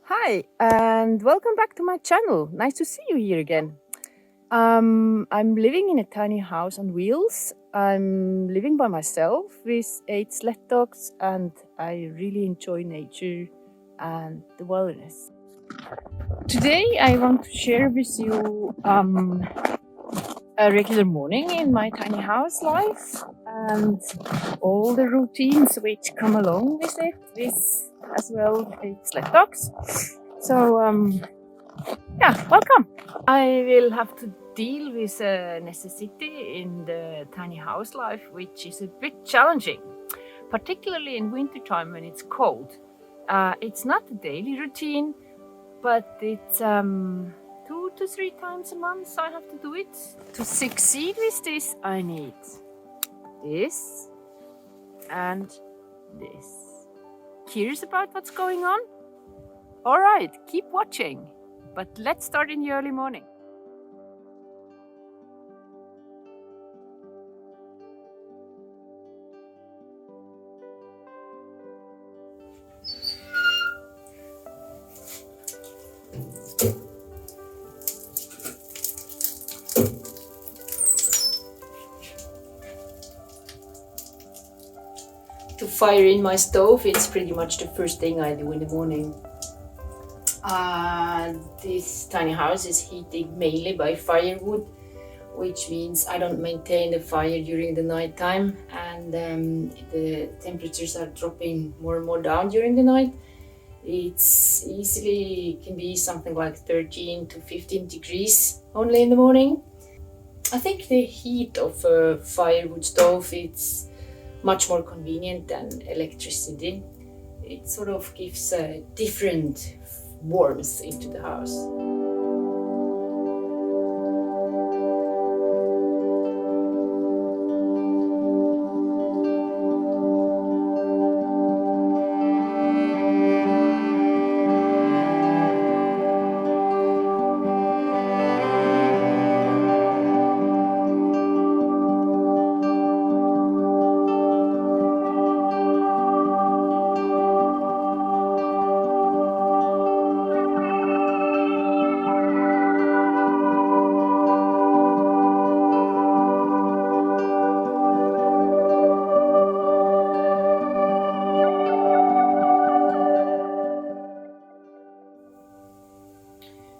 Hi, and welcome back to my channel. Nice to see you here again. I'm living in a tiny house on wheels. I'm living by myself with 8 sled dogs, and I really enjoy nature and the wilderness. Today, I want to share with you a regular morning in my tiny house life and all the routines which come along with it, with as well 8 sled dogs. So, yeah, welcome. I will have to deal with a necessity in the tiny house life, which is a bit challenging, particularly in wintertime when it's cold. It's not a daily routine, but it's 2 to 3 times a month I have to do it. To succeed with this, I need this and this. Curious about what's going on? All right, keep watching. But let's start in the early morning. To fire in my stove, it's pretty much the first thing I do in the morning. This tiny house is heated mainly by firewood, which means I don't maintain the fire during the night time, and the temperatures are dropping more and more down during the night. It's easily can be something like 13 to 15 degrees only in the morning. I think the heat of a firewood stove it's much more convenient than electricity. It sort of gives a different warmth into the house.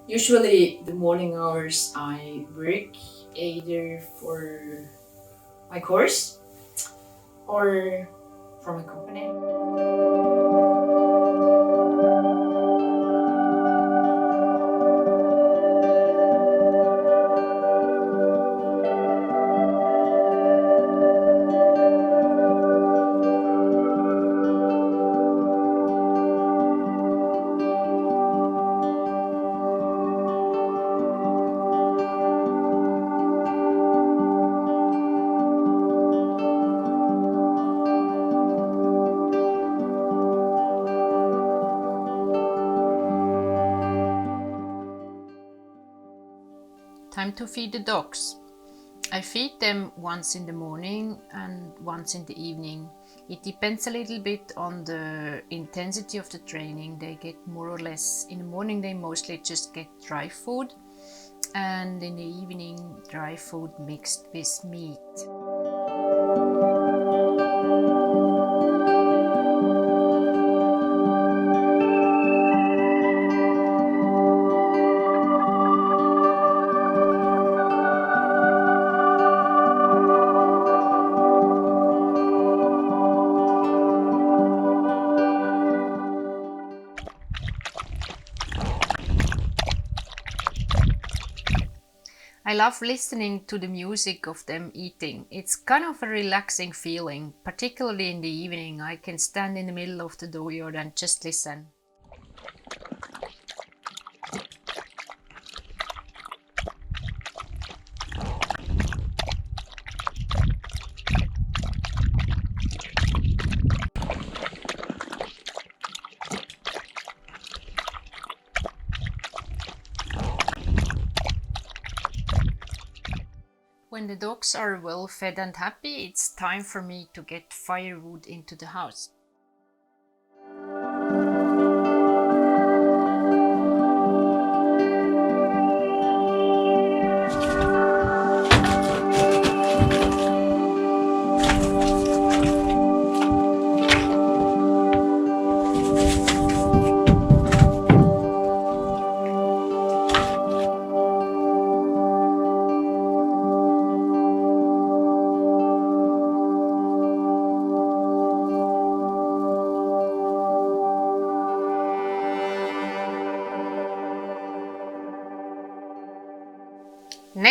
Usually the morning hours I work either for my course or from a company. Time to feed the dogs. I feed them once in the morning and once in the evening. It depends a little bit on the intensity of the training. They get more or less, in the morning they mostly just get dry food, and in the evening dry food mixed with meat. I love listening to the music of them eating. It's kind of a relaxing feeling, particularly in the evening. I can stand in the middle of the dooryard and just listen. When the dogs are well fed and happy, it's time for me to get firewood into the house.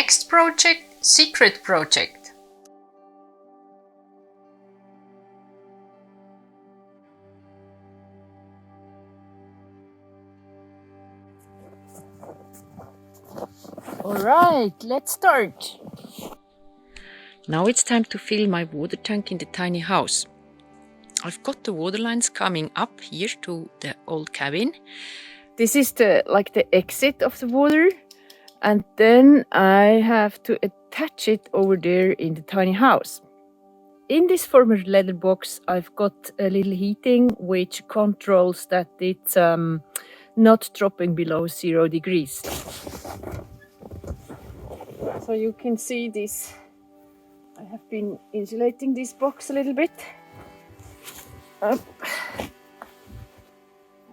next project, secret project. Alright, let's start. Now it's time to fill my water tank in the tiny house. I've got the water lines coming up here to the old cabin. This is the exit of the water, and then I have to attach it over there in the tiny house. In this former leather box, I've got a little heating which controls that it's not dropping below 0 degrees. So you can see this. I have been insulating this box a little bit. Up.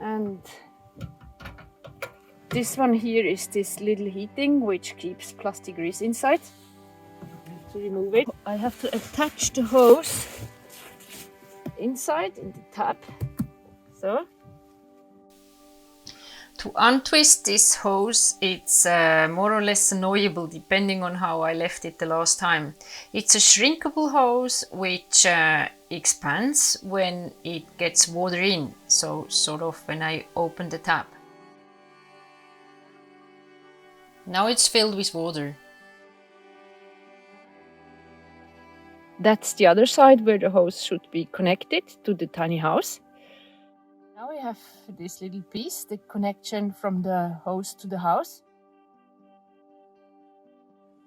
And this one here is this little heating which keeps plastic grease inside. To remove it, I have to attach the hose inside in the tab. So To untwist this hose, it's more or less 𝕄𝔼𝔻𝕀𝔸 depending on how I left it the last time. It's a shrinkable hose which expands when it gets water in, so sort of when I open the tap. Now it's filled with water. that's the other side where the hose should be connected to the tiny house. Now we have this little piece, the connection from the hose to the house,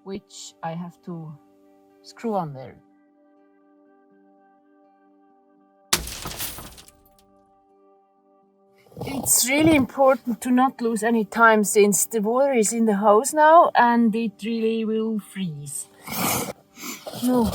which I have to screw on there. It's really important to not lose any time since the water is in the hose now and it really will freeze. No.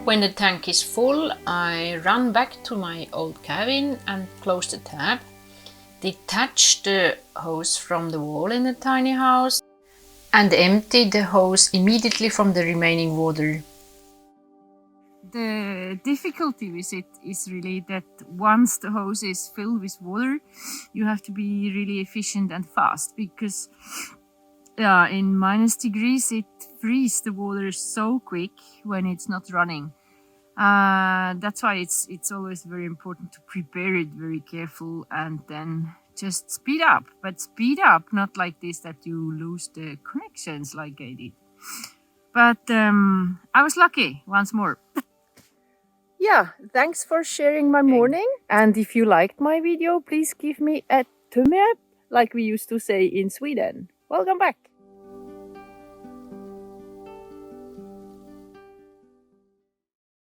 When the tank is full, I run back to my old cabin and close the tab. Detach the hose from the wall in the tiny house and empty the hose immediately from the remaining water. The difficulty with it is really that once the hose is filled with water, you have to be really efficient and fast, because in -degrees it freezes the water so quick when it's not running. That's why it's always very important to prepare it very careful and then just speed up. But speed up, not like this that you lose the connections like I did. But I was lucky once more. Yeah, thanks for sharing my morning. And if you liked my video, please give me a thumbs up, like we used to say in Sweden. Welcome back.